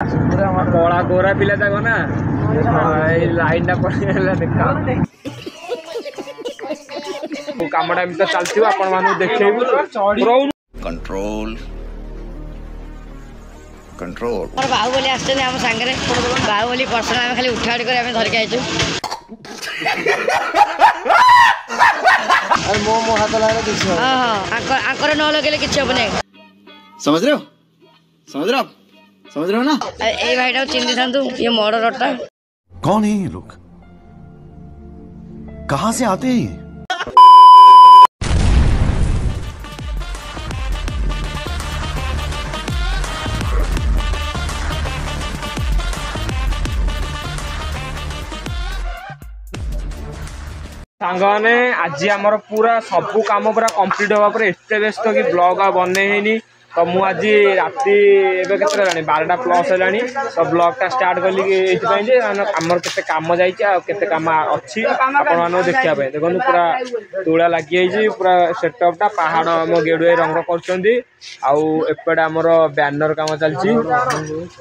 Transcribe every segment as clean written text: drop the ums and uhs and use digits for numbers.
कला गोरा पिला जाक ना लाइन देखा कामटा एमती चलती आपण देखेबू कंट्रोल कंट्रोल बाहुबली आसछन हम संगे बाहुबली पर्सन आम खाली उठाड़ी कर धरिक आइछु मो हाथ लगा देखियो हां आंकर न लगेले किछ होबने समझ रहे हो ना ए भाईटा चिन्ह थांतु ये मोड़ रटा कौन है ये लोग कहां से आते हैं सांगने आज आमर पूरा सबू कम पूरा कंप्लीट होगा पर एत व्यस्त कि ब्लॉग बने तो मुझे आज राति एवं के 12टा प्लस है तो ब्लॉगटा स्टार्ट कली आमर के कम जाते कम अच्छी आपको देखा देखो पूरा तुला लगी पूरा सेटअपटा पहाड़ आम गेड़ुए रंग करपटे आमर बैनर कम चलती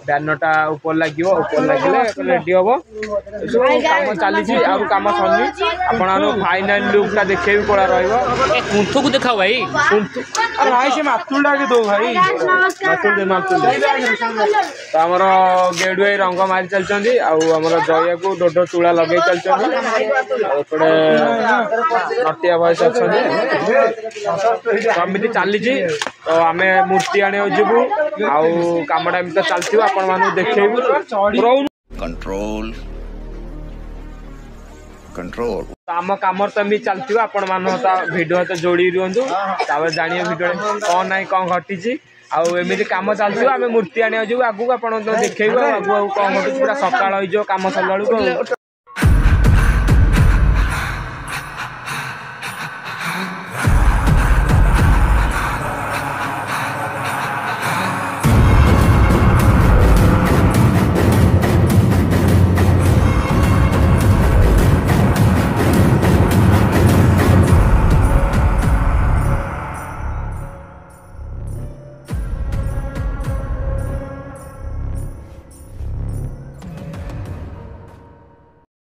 बैनरटा ऊपर लगे रेडी हम कम चली कम सरनी आप फाइनाल लुकटा देखिए भी कड़ा रुंथ को देखा भाई भाई से मातुलटा के दो भाई मातुल तो आमर गेड़ुए रंग मारी चलती आमर जया को डोडो चूड़ा लगे चलते नटिया भयस अच्छी चली तो आम मूर्ति आने जीवु आमटा एमती चलती आपण देखेबू कंट्रोल कंट्रोल आम कम तो एमती चलती आपण भिडियो तो जोड़ी रुहतु जानिए भिडियो कौन ना कौन घटी आमती कम चलती आम मूर्ति आने जीव आगू आप देखो आगू कौन घटू पूरा सकाल हो कम सरला बेलू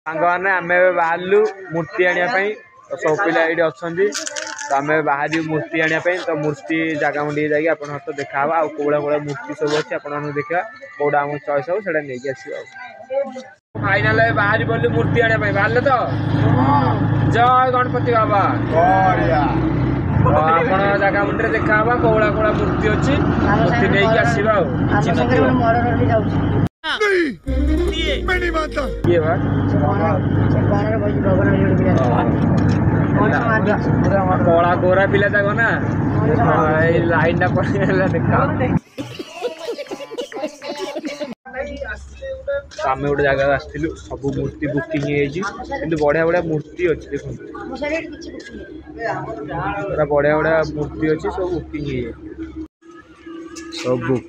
सांगने आम बाहरलु मूर्ति आने तो सब पिला ये अच्छा तो आम बाहर मूर्ति आने तो मूर्ति जगह मुझे जाकि आप देखा कौड़ा कौड़ा मूर्ति सब अच्छे आप देखा कौटा आम चॉइस हो नहीं आस फाइनाल बाहर पड़े मूर्ति आने बाहर तो जय गणपति बाबा आप जगह मुंडे देखा कौड़ा कौड़ा मूर्ति अच्छी मूर्ति नहीं आसवा कला गोरा पिला जाक ना लाइन देखा आम गोटे जगह आसलु सब मूर्ति बुकिंग कि बढ़िया बढ़िया मूर्ति अच्छी देखो पूरा बढ़िया बढ़िया मूर्ति अच्छी सब बुकिंग सब बुक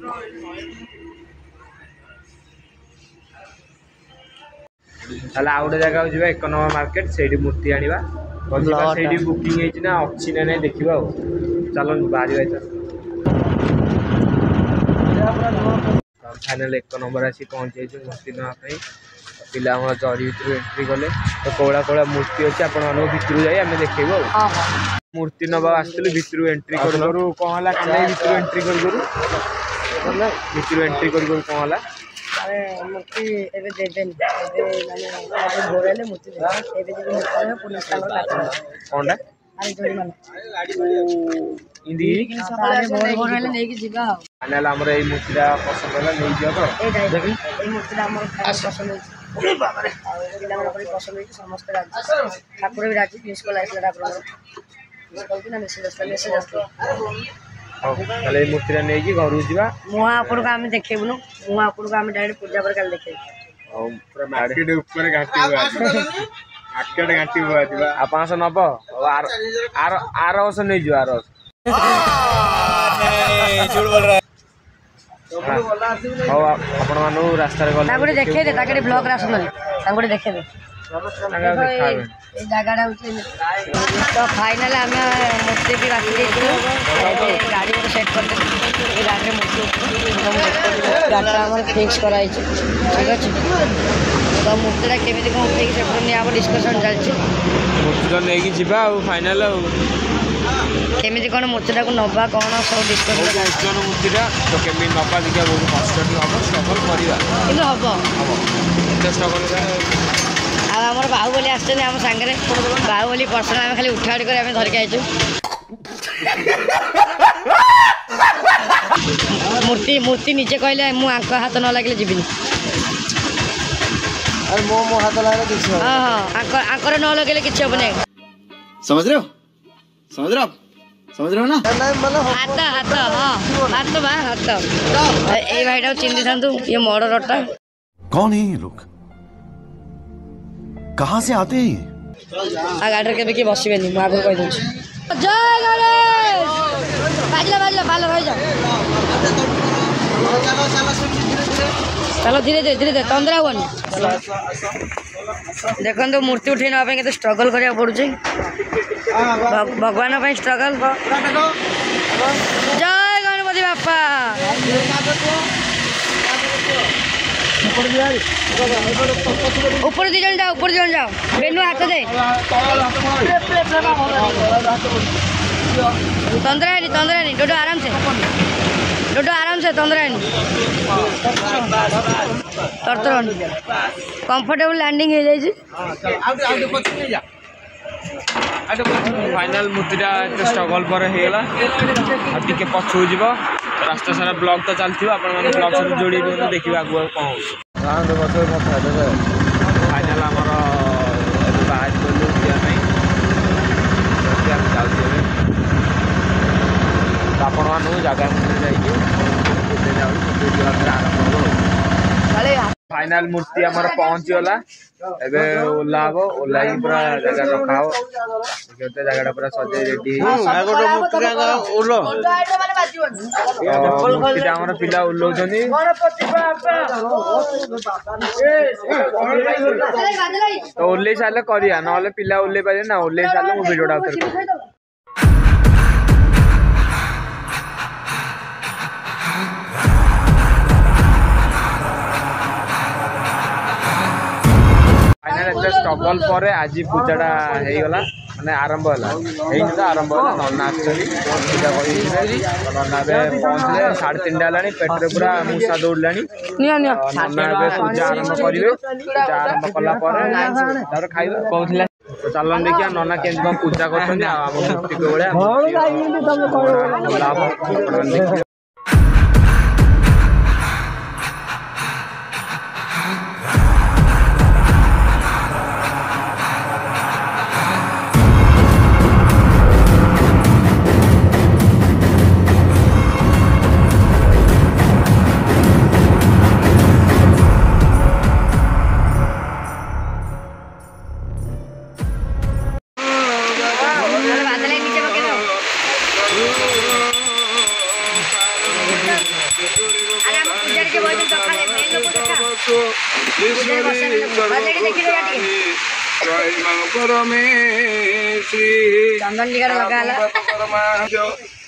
आउटे जगह जी 1 नंबर मार्केट से मूर्ति आना बुकिंग ना अच्छी ना नहीं देखा चलो बाहर फाइनाल 1 नंबर आसी पहुँचे मूर्ति नापी पिला जरी भर एंट्री कले तो कौड़ा कौड़ा मूर्ति अच्छी आप भितर जाए आम देखो मूर्ति नवा आसलु भितर एंट्री कौन है भितर एंट्री भितर एंट्री कौन है मूर्ति एबे देबेन एबे माने गोरेले मूर्ति एबे जे मूर्ति पुलिस कांगो कोनडा अरे जोड़ी माने इंदी गोरेले नै कि जिबा फाइनल हमर ए मूर्तिरा पसंद होला नै जियो तो देखि ए मूर्तिरा हमर पसंद है ए बाबा रे पिला हमर पसंद है समस्त राज्य ठाकुर भी राज्य प्रिंस को लाइस ठाकुर प्रिंस ना मैसेज आस्ते कल मूर्ति नहीं घर जा मुआ ऊपर को आम देखेबुन मुआ ऊपर को आम डायरेक्ट पूजा पर कल देखे मार्केट ऊपर घाटी मार्केट घाटी आप 500 नब आर वर्ष नहीं जो आर आपण रास्ता देखे दे ब्लॉग आस देखे दे ତାଙ୍କ ଆଉ ଦେଖା ହେବେନି। ଏ ଜାଗାଟା ହଉଛି ତ ଫାଇନାଲ ଆମେ ମୂର୍ତ୍ତି ବି ରାଖି ଦେଇଥିଲୁ ଗାଡ଼ି ଗୋଟେ ସେଟ୍ କରିଦେଲୁ ଏ ଗାଡ଼ିରେ ମୂର୍ତ୍ତି ଗାଡ଼ିଟା ଆମର ଫିକ୍ସ କରାହେଇଛି ଠିକ୍ ଅଛି ତ ମୂର୍ତ୍ତିଟା କେମିତି କ'ଣ ଉଠେଇକି ସେପଟେ ନିଆହବ ଡିସ୍କସନ୍ ଚାଲିଛି ମୂର୍ତ୍ତି ତ ନେଇକି ଯିବା ଆଉ ଫାଇନାଲ ଆଉ କେମିତି କ'ଣ ମୂର୍ତ୍ତିଟାକୁ ନେବା କ'ଣ ସବୁ ଡିସ୍କସନ୍ ଚାଲିଛି ଓଜନ ମୂର୍ତ୍ତିଟା ତ କେମିତି ନେବା ଦେଖିବା ବହୁତ କଷ୍ଟ ଟିକେ ହେବ ଷ୍ଟ୍ରଗଲ୍ କରିବା କିନ୍ତୁ ହେବ ଏତେ ଷ୍ଟ୍ରଗଲ୍ ଆଉ ଆମର ବାହୁବଲି ଆସିଛନ୍ତି ଆମ ସାଙ୍ଗରେ ବାହୁବଲି ପର୍ସନାଲ ଆମେ ଖାଲି ଉଠା ଉଠି କରି ଆମେ ଧରିକି ଆଇଛୁ ମୂର୍ତ୍ତି ନିଜେ କହିଲେ ମୁଁ ଆଙ୍କ ହାତ ନ ଲାଗିଲେ ଯିବିନି ମୋ ହାତ ଲାଗିଲେ କିଛି ହଁ ହଁ ଆଙ୍କର ନ ଲଗେଇଲେ କିଛି ହବନି समझ रहे हो समझ रहे हो आप समझ रहे हो ना ହାତ ହାତ ହଁ ହାତ ବା ହାତ ଏଇ ଭାଇଟାକୁ ଚିହ୍ନି ଥାନ୍ତୁ ଇଏ ମୋଡ଼ ରଟା कौन है ये लोग कहाँ से आते हैं ये ଆଉ ଗାଡ଼ିରେ କେବେ କିଏ ବସିବେନି ମୁଁ ଆଗରୁ କହିଦେଉଛି ଜୟ ଗଣେଶ ବାଜିଲା ବାଜିଲା ଭଲ ରହିଯାଅ ଚାଲ ଧୀରେ ଧୀରେ ଧୀରେ ଧୀରେ ତନ୍ଦରା ହୁଅନି ଦେଖନ୍ତୁ ମୂର୍ତ୍ତି ଉଠେଇ ନେବା ପାଇଁ କେତେ ଷ୍ଟ୍ରଗଲ୍ କରିବାକୁ ପଡ଼ୁଛି ଭଗବାନଙ୍କ ପାଇଁ ଷ୍ଟ୍ରଗଲ୍ ଜୟ ଗଣପତି ବାପା ऊपर 2 जन जाओ ऊपर 2 जन जाओ बेनू हाथ दे तंद्रा नहीं डोडो आराम से तंद्रा नहीं तरतरन कंफर्टेबल लैंडिंग हो जाई फाइनाल मूर्तिटा एत स्ट्रगल पर होगा टे पछू जीव रास्ता सारा ब्लॉग तो चलती आप ब्लॉग सब जोड़ी देखिए आगु कौन फाइनाल आमर बाहर गलु जावाई आपण मान जगह फाइनाल मूर्ति आमर पहुँचीगला एबे ओला हम ओला ही पूरा जगह रखा हो जगह पूरा सजे रेडी मूर्ति आमर पिला ओल्लौछन्ति तो ओल्लै सारे करिया नहले पिला ओल्लै पारे ना ओल्लै सारे मु वीडियोटा उतर स्ट्रगल पर आज पूजाटा होगला माने आरंभ है तो आरंभ है नना पूजा कर नना पहुँचले 3:30 है पेटे पूरा मूषा दौड़ा नना पूजा आरंभ करेंगे पूजा आरंभ कलापर खाइबा कहला तो चलन देखिए नना के पूजा कर मूर्ति भाया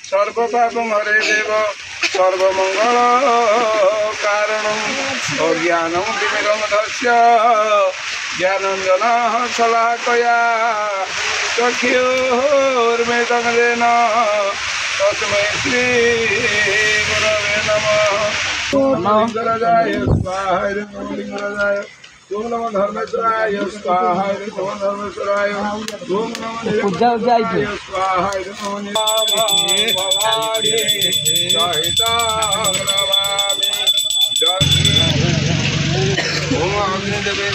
सर्व पाप हरे देव सर्वमंगल कारण अज्ञानम तिमिरमधस्य ज्ञानंजन शलाकया चक्षुर्मिलितं येन तस्मै श्री गुरवे नमः लिंगराजाय स्वाहा लिंगराजाय ओम नमः धर्मेश्वराय स्वाहा ओम धर्मेश्वराय ओम नमः पूजा जाई स्वाहा ओम भवानी सहिता नमामि जय ओम अग्नि देवे